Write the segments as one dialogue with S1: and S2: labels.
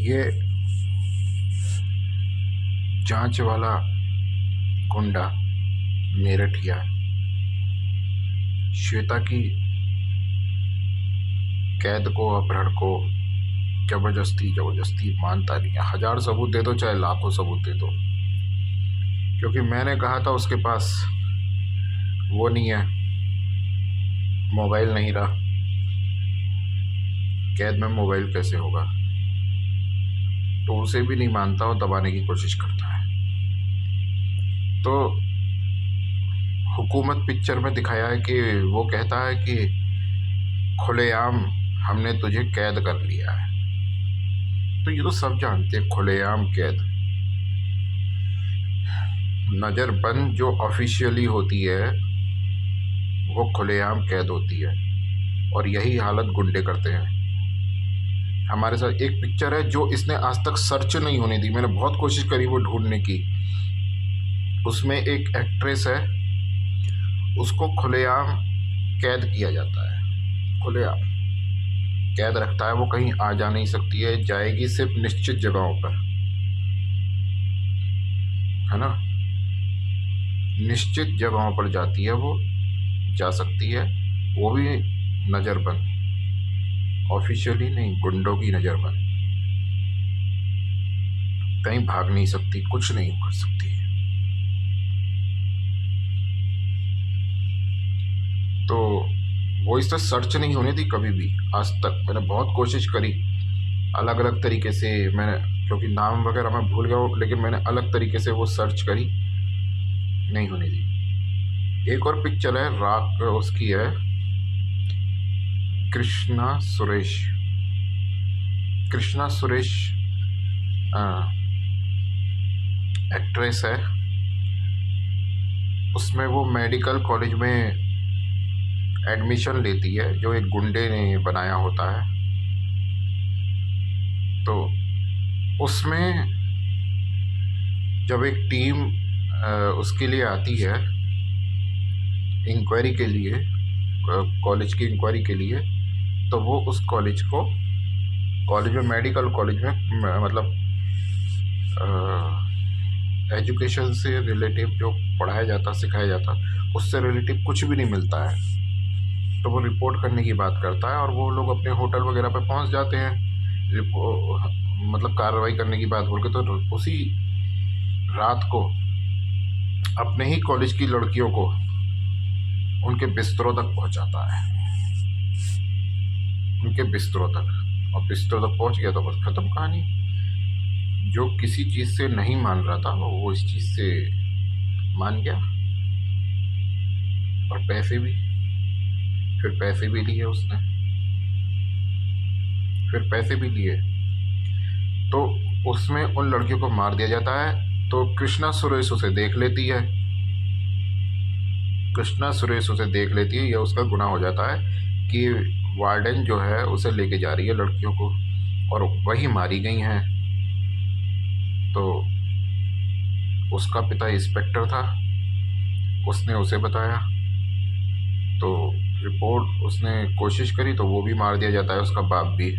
S1: ये जांच वाला गुंडा मेरठिया श्वेता की कैद को, अपहरण को जबरदस्ती जबरदस्ती मानता नहीं है। 1000 सबूत दे दो चाहे लाखों सबूत दे दो, क्योंकि मैंने कहा था उसके पास वो नहीं है, मोबाइल नहीं रहा। कैद में मोबाइल कैसे होगा? तो उसे भी नहीं मानता और दबाने की कोशिश करता है। तो हुकूमत पिक्चर में दिखाया है कि वो कहता है कि खुलेआम हमने तुझे कैद कर लिया है। तो ये तो सब जानते हैं, खुलेआम कैद। नज़रबंद जो ऑफिशियली होती है वो खुलेआम कैद होती है, और यही हालत गुंडे करते हैं हमारे साथ। एक पिक्चर है जो इसने आज तक सर्च नहीं होने दी, मैंने बहुत कोशिश करी वो ढूंढने की। उसमें एक एक्ट्रेस है, उसको खुलेआम कैद किया जाता है, खुलेआम कैद रखता है। वो कहीं आ जा नहीं सकती है, जाएगी सिर्फ निश्चित जगहों पर, है ना, निश्चित जगहों पर जाती है, वो जा सकती है, वो भी नज़रबंद, ऑफिशियली नहीं, गुंडों की नज़रबंद। कहीं भाग नहीं सकती, कुछ नहीं कर सकती। तो वो इससे सर्च नहीं होने दी कभी भी आज तक। मैंने बहुत कोशिश करी अलग अलग तरीके से, मैंने, क्योंकि नाम वगैरह मैं भूल गया हूँ, लेकिन मैंने अलग तरीके से वो सर्च करी, नहीं होने दी। एक और पिक्चर है राक, उसकी है कृष्णा सुरेश, कृष्णा सुरेश एक्ट्रेस है। उसमें वो मेडिकल कॉलेज में एडमिशन लेती है, जो एक गुंडे ने बनाया होता है। तो उसमें जब एक टीम उसके लिए आती है इंक्वायरी के लिए, कॉलेज की इंक्वायरी के लिए, तो वो उस कॉलेज को, कॉलेज में, मेडिकल कॉलेज में, मतलब एजुकेशन से रिलेटिव जो पढ़ाया जाता, सिखाया जाता, उससे रिलेटिव कुछ भी नहीं मिलता है। तो वो रिपोर्ट करने की बात करता है, और वो लोग अपने होटल वगैरह पे पहुंच जाते हैं, मतलब कार्रवाई करने की बात बोल के। तो उसी रात को अपने ही कॉलेज की लड़कियों को उनके बिस्तरों तक पहुंचाता है, उनके बिस्तरों तक। और बिस्तरों तक पहुंच गया तो बस खत्म कहानी। जो किसी चीज़ से नहीं मान रहा था वो इस चीज़ से मान गया, और पैसे भी, फिर पैसे भी लिए उसने, फिर पैसे भी लिए। तो उसमें उन लड़कियों को मार दिया जाता है। तो कृष्णा सुरेश उसे देख लेती है, कृष्णा सुरेश उसे देख लेती है, यह उसका गुनाह हो जाता है कि वार्डन जो है उसे लेके जा रही है लड़कियों को, और वही मारी गई हैं। तो उसका पिता इंस्पेक्टर था, उसने उसे बताया, तो रिपोर्ट उसने कोशिश करी, तो वो भी मार दिया जाता है, उसका बाप भी,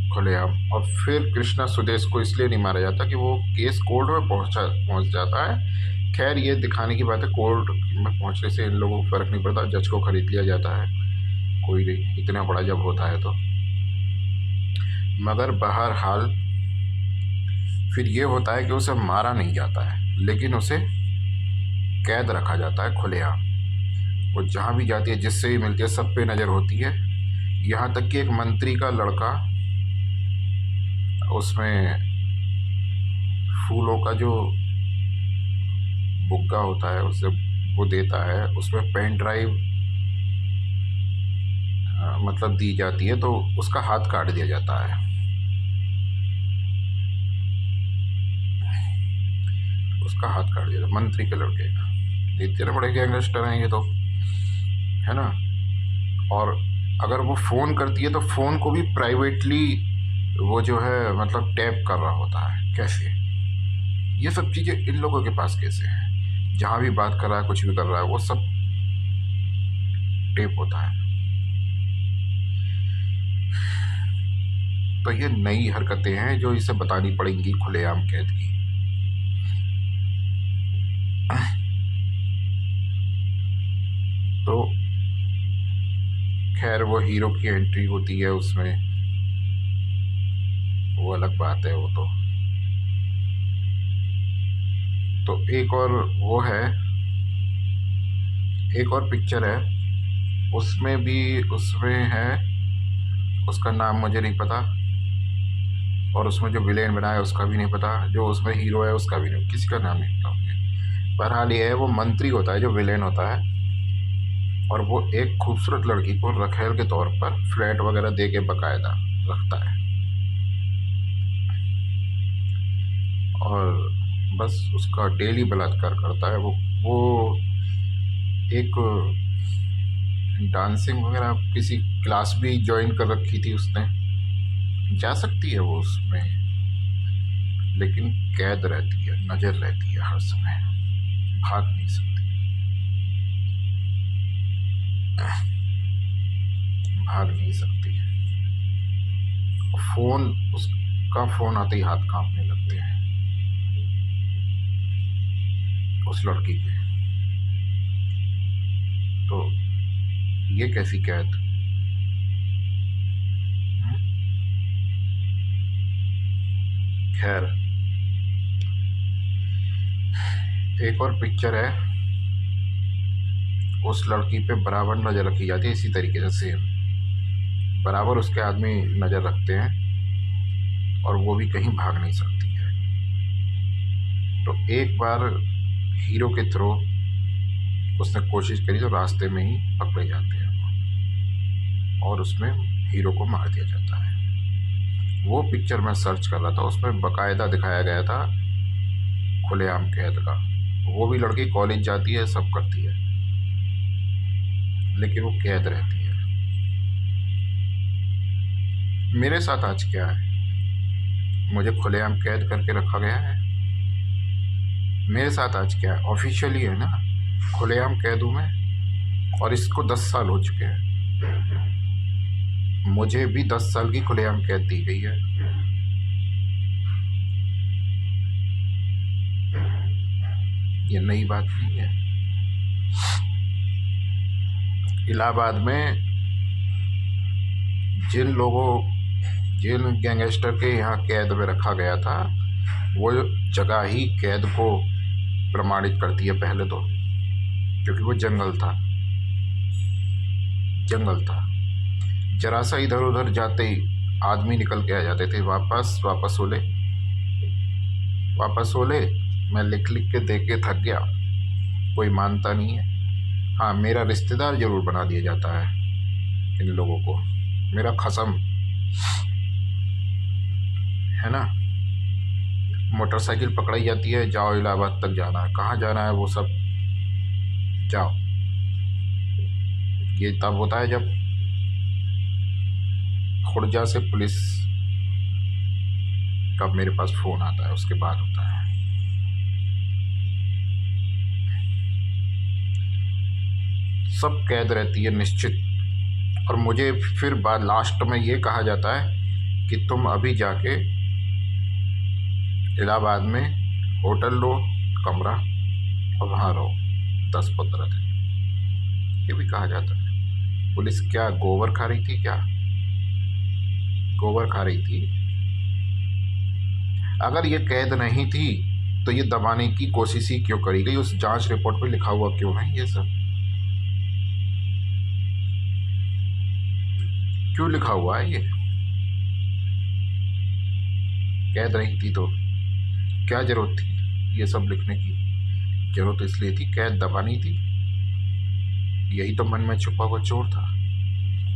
S1: खुलेआम। और फिर कृष्णा सुदेश को इसलिए नहीं मारा जाता कि वो केस कोर्ट में पहुंच जाता है। खैर ये दिखाने की बात है, कोर्ट में पहुंचने से इन लोगों को फर्क नहीं पड़ता, जज को खरीद लिया जाता है, कोई नहीं, इतना बड़ा जब होता है तो। मगर बहरहाल फिर ये होता है कि उसे मारा नहीं जाता है, लेकिन उसे कैद रखा जाता है खुलेआम। वो जहाँ भी जाती है, जिससे भी मिलती है, सब पे नज़र होती है। यहाँ तक कि एक मंत्री का लड़का उसमें फूलों का जो बुग्गा होता है उसे वो देता है, उसमें पेन ड्राइव मतलब दी जाती है, तो उसका हाथ काट दिया जाता है। उसका हाथ काट दिया जाता मंत्री के लड़के का। इतने बड़े गैंगस्टर हैं ये तो, है ना। और अगर वो फ़ोन करती है तो फ़ोन को भी प्राइवेटली वो जो है मतलब टैप कर रहा होता है। कैसे ये सब चीज़ें इन लोगों के पास कैसे हैं? जहाँ भी बात कर रहा है, कुछ भी कर रहा है, वो सब टेप होता है। तो ये नई हरकतें हैं जो इसे बतानी पड़ेंगी खुलेआम कैद की। तो खैर वो हीरो की एंट्री होती है उसमें, वो अलग बात है वो तो एक और वो है, एक और पिक्चर है उसमें भी, उसमें है, उसका नाम मुझे नहीं पता, और उसमें जो विलेन बना है उसका भी नहीं पता, जो उसमें हीरो है उसका भी नहीं, किसी का नाम नहीं पता मुझे। बहरहाल ये है, वो मंत्री होता है जो विलेन होता है, और वो एक खूबसूरत लड़की को रखेल के तौर पर फ्लैट वगैरह दे के बाकायदा रखता है, और बस उसका डेली बलात्कार करता है। वो एक डांसिंग वगैरह किसी क्लास भी ज्वाइन कर रखी थी उसने, जा सकती है वो उसमें, लेकिन कैद रहती है, नजर रहती है हर समय, भाग नहीं सकती, भाग नहीं सकती। फोन, उसका फोन आते ही हाथ कांपने लगते हैं उस लड़की के। तो ये कैसी कैद? खैर, एक और पिक्चर है, उस लड़की पे बराबर नजर रखी जाती है, इसी तरीके से सेम बराबर उसके आदमी नजर रखते हैं, और वो भी कहीं भाग नहीं सकती है। तो एक बार हीरो के थ्रू उसने कोशिश करी तो रास्ते में ही पकड़े जाते हैं, और उसमें हीरो को मार दिया जाता है। वो पिक्चर मैं सर्च कर रहा था, उसमें बकायदा दिखाया गया था खुलेआम कैद का। वो भी लड़की कॉलेज जाती है, सब करती है, लेकिन वो कैद रहती है। मेरे साथ आज क्या है, मुझे खुलेआम कैद करके रखा गया है। मेरे साथ आज क्या है, ऑफिशियली है ना, खुलेआम कैद हूँ मैं, और इसको 10 साल हो चुके हैं। मुझे भी 10 साल की खुलेआम कैद दी गई है। ये नई बात नहीं है। इलाहाबाद में जिन गैंगस्टर के यहाँ कैद में रखा गया था, वो जगह ही कैद को प्रमाणित करती है पहले तो, क्योंकि वो जंगल था, जंगल था। जरा सा इधर उधर जाते ही आदमी निकल के आ जाते थे, वापस वापस ओले, वापस ओले। मैं लिख लिख के दे के थक गया, कोई मानता नहीं है। हाँ, मेरा रिश्तेदार जरूर बना दिया जाता है इन लोगों को, मेरा खसम है ना। मोटरसाइकिल पकड़ाई जाती है, जाओ इलाहाबाद तक जाना है, कहाँ जाना है वो सब जाओ। ये तब होता है जब खुर्जा से पुलिस का मेरे पास फ़ोन आता है, उसके बाद होता है। सब कैद रहती है निश्चित, और मुझे फिर बाद लास्ट में ये कहा जाता है कि तुम अभी जाके इलाहाबाद में होटल लो, कमरा, और वहाँ रहो 10-15 दिन, ये भी कहा जाता है। पुलिस क्या गोबर खा रही थी क्या? गोबर खा रही थी। अगर ये कैद नहीं थी तो ये दबाने की कोशिश ही क्यों करी गई? उस जांच रिपोर्ट पे लिखा हुआ क्यों है ये सब? क्यों लिखा हुआ है ये? कैद नहीं थी तो क्या जरूरत थी ये सब लिखने की? जरूरत इसलिए थी कैद दबानी थी, यही तो मन में छुपा हुआ चोर था।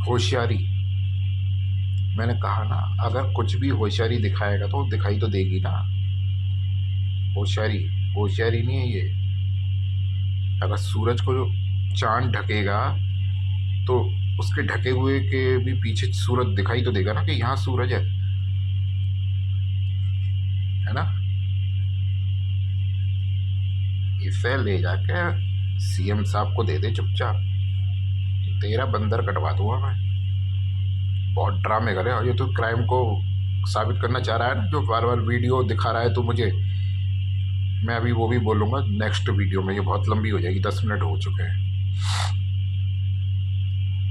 S1: होशियारी, मैंने कहा ना, अगर कुछ भी होशियारी दिखाएगा तो दिखाई तो देगी ना। होशियारी, होशियारी नहीं है ये। अगर सूरज को जो चांद ढकेगा तो उसके ढके हुए के भी पीछे सूरज दिखाई तो देगा ना कि यहाँ सूरज है ना। इसे ले जाके सीएम साहब को दे दे चुपचाप, तेरा बंदर कटवा दूंगा मैं। बहुत ड्रामे करे, और ये तो क्राइम को साबित करना चाह रहा है ना, जो बार बार वीडियो दिखा रहा है, तो मुझे, मैं अभी वो भी बोलूँगा नेक्स्ट वीडियो में। ये बहुत लंबी हो जाएगी, 10 मिनट हो चुके हैं।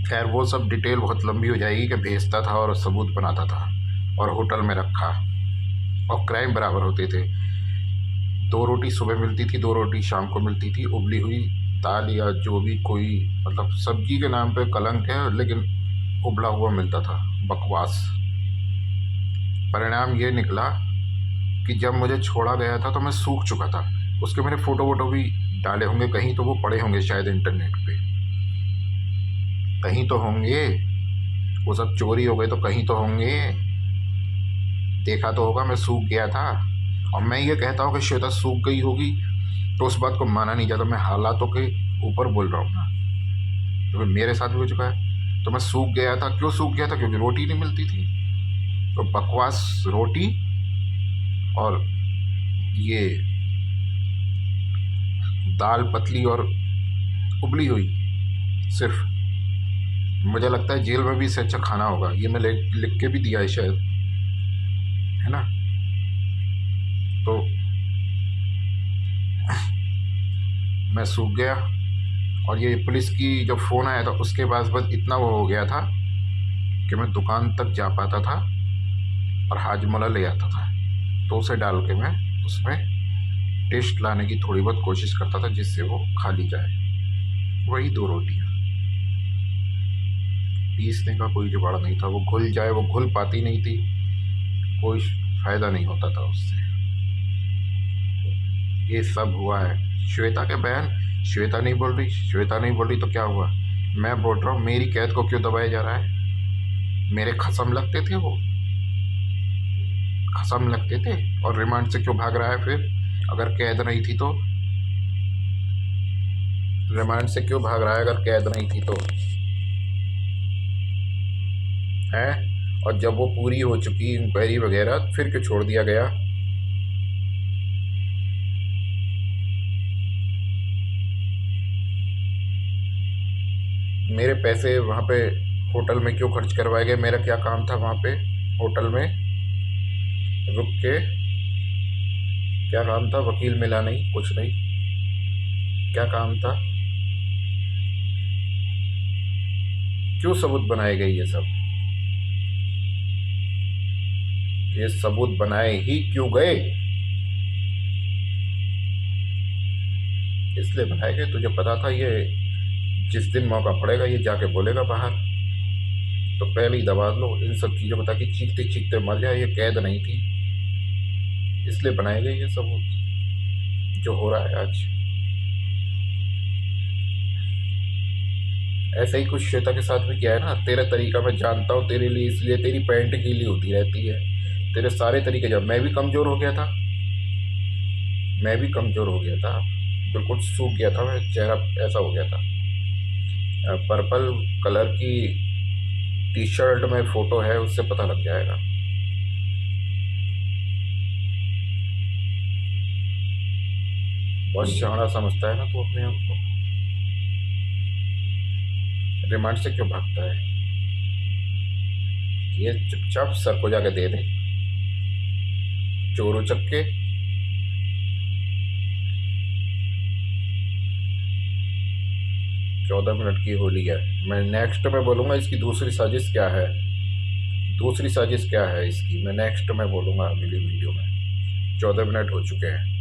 S1: खैर वो सब डिटेल बहुत लंबी हो जाएगी कि भेजता था और सबूत बनाता था और होटल में रखा, और क्राइम बराबर होते थे। 2 रोटी सुबह मिलती थी, 2 रोटी शाम को मिलती थी, उबली हुई दाल या जो भी कोई, मतलब सब्जी के नाम पे कलंक है, लेकिन उबला हुआ मिलता था। बकवास। परिणाम ये निकला कि जब मुझे छोड़ा गया था तो मैं सूख चुका था। उसके मेरे फ़ोटो वोटो भी डाले होंगे कहीं, तो वो पड़े होंगे शायद इंटरनेट पे, कहीं तो होंगे। वो सब चोरी हो गए तो कहीं तो होंगे। देखा तो होगा मैं सूख गया था। और मैं ये कहता हूँ कि श्वेता सूख गई होगी तो उस बात को माना नहीं जाता। मैं हालातों के ऊपर बोल रहा हूँ ना, क्योंकि मेरे साथ भी हो चुका है। तो मैं सूख गया था। क्यों सूख गया था? क्योंकि रोटी नहीं मिलती थी। तो बकवास रोटी और ये दाल पतली और उबली हुई, सिर्फ। मुझे लगता है जेल में भी इससे अच्छा खाना होगा। ये मैं लिख के भी दिया है शायद, है ना। तो मैं सूख गया, और ये पुलिस की जब फ़ोन आया था उसके बाद बस इतना वो हो गया था कि मैं दुकान तक जा पाता था और हाजमोला ले आता था, तो उसे डाल के मैं उसमें टेस्ट लाने की थोड़ी बहुत कोशिश करता था, जिससे वो खा ली जाए। वही 2 रोटियाँ। पीसने का कोई जुगाड़ नहीं था। वो घुल जाए, वो घुल पाती नहीं थी, कोई फ़ायदा नहीं होता था उससे। ये सब हुआ है। श्वेता के बहन, श्वेता नहीं बोल रही, श्वेता नहीं बोल रही तो क्या हुआ? मैं बोल रहा हूँ, मेरी कैद को क्यों दबाया जा रहा है? मेरे खसम लगते थे वो, खसम लगते थे। और रिमांड से क्यों भाग रहा है फिर? अगर कैद नहीं थी तो रिमांड से क्यों भाग रहा है? अगर कैद नहीं थी तो है। और जब वो पूरी हो चुकी इंक्वायरी वगैरह, फिर क्यों छोड़ दिया गया? मेरे पैसे वहाँ पे होटल में क्यों खर्च करवाए गए? मेरा क्या काम था वहाँ पे होटल में रुक के? क्या काम था? वकील मिला नहीं, कुछ नहीं। क्या काम था? क्यों सबूत बनाए गए? ये सबूत बनाए ही क्यों गए? इसलिए बनाए गए, तुझे पता था ये जिस दिन मौका पड़ेगा ये जाके बोलेगा बाहर, तो पहले ही दबा लो इन सब चीज़ों को, ताकि चीखते चीखते मर जाए। ये कैद नहीं थी, इसलिए बनाए गए ये सबूत जो हो रहा है आज। ऐसा ही कुछ श्वेता के साथ भी किया है ना। तेरा तरीका मैं जानता हूँ तेरे लिए, इसलिए तेरी पैंट गीली होती रहती है। तेरे सारे तरीके, जब मैं भी कमज़ोर हो गया था, मैं भी कमज़ोर हो गया था, बिल्कुल सूख गया था मैं, चेहरा ऐसा हो गया था। पर्पल कलर की टी शर्ट में फ़ोटो है, उससे पता लग जाएगा। बहुत शाना समझता है ना तू अपने आप को। रिमांड से क्यों भागता है? ये चुपचाप सर को जाके दे दे, चोरू चक्के। 14 मिनट की होली है। मैं नेक्स्ट में बोलूँगा इसकी दूसरी साजिश क्या है। दूसरी साजिश क्या है इसकी, मैं नेक्स्ट में बोलूँगा अगली वीडियो में। 14 मिनट हो चुके हैं।